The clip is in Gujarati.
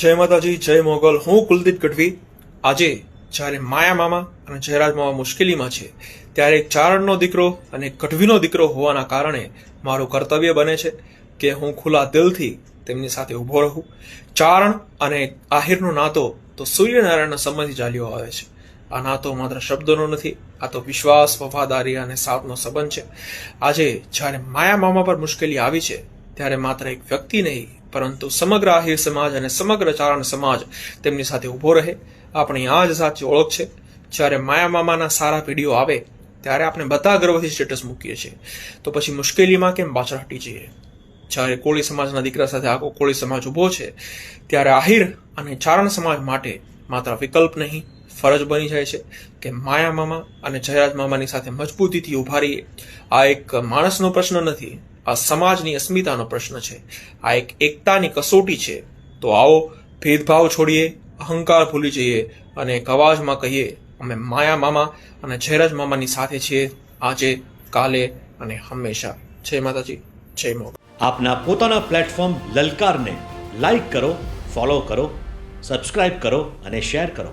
જય માતાજી, જય મોગલ. હું કુલદીપ ગઢવી. આજે જ્યારે માયા મામા અને જયરાજ મામા મુશ્કેલીમાં છે ત્યારે એક ચારણનો દીકરો અને એક ગઢવીનો દીકરો હોવાના કારણે મારું કર્તવ્ય બને છે કે હું ખુલ્લા દિલથી તેમની સાથે ઊભો રહું. ચારણ અને આહિરનો નાતો તો સૂર્યનારાયણના સમયથી ચાલ્યો આવે છે. આ નાતો માત્ર શબ્દોનો નથી, આ તો વિશ્વાસ, વફાદારી અને સાથનો સંબંધ છે. આજે જ્યારે માયા મામા પર મુશ્કેલી આવી છે ત્યારે માત્ર એક વ્યક્તિ નહીં પરંતુ સમગ્ર આહિર સમાજ અને સમગ્ર ચારણ સમાજ તેમની સાથે ઊભો રહે. આપણી આ જ સાચી ઓળખ છે. જ્યારે માયા મામાના સારા વિડીયો આવે ત્યારે આપણે બધા ગર્વથી સ્ટેટસ મૂકીએ છીએ, તો પછી મુશ્કેલીમાં કેમ પાછળ હટી જઈએ? જ્યારે કોળી સમાજના દીકરા સાથે આખો કોળી સમાજ ઊભો છે ત્યારે આહિર અને ચારણ સમાજ માટે માત્ર વિકલ્પ નહીં, ફરજ બની જાય છે કે માયા મામા અને જયરાજ મામાની સાથે મજબૂતીથી ઊભા રહીએ. આ એક માણસનો પ્રશ્ન નથી, આ સમાજની અસ્મિતાનો પ્રશ્ન છે. આ એક એકતાની કસોટી છે. તો આવો ભેદભાવ છોડીએ, અહંકાર ભૂલી જઈએ અને એક અવાજમાં કહીએ, અમે માયા મામા અને જયરાજ મામાની સાથે છીએ, આજે, કાલે અને હંમેશા. જય માતાજી, જય મોગલ. આપના પોતાના પ્લેટફોર્મ લલકારને લાઈક કરો, ફોલો કરો, સબસ્ક્રાઇબ કરો અને શેર કરો.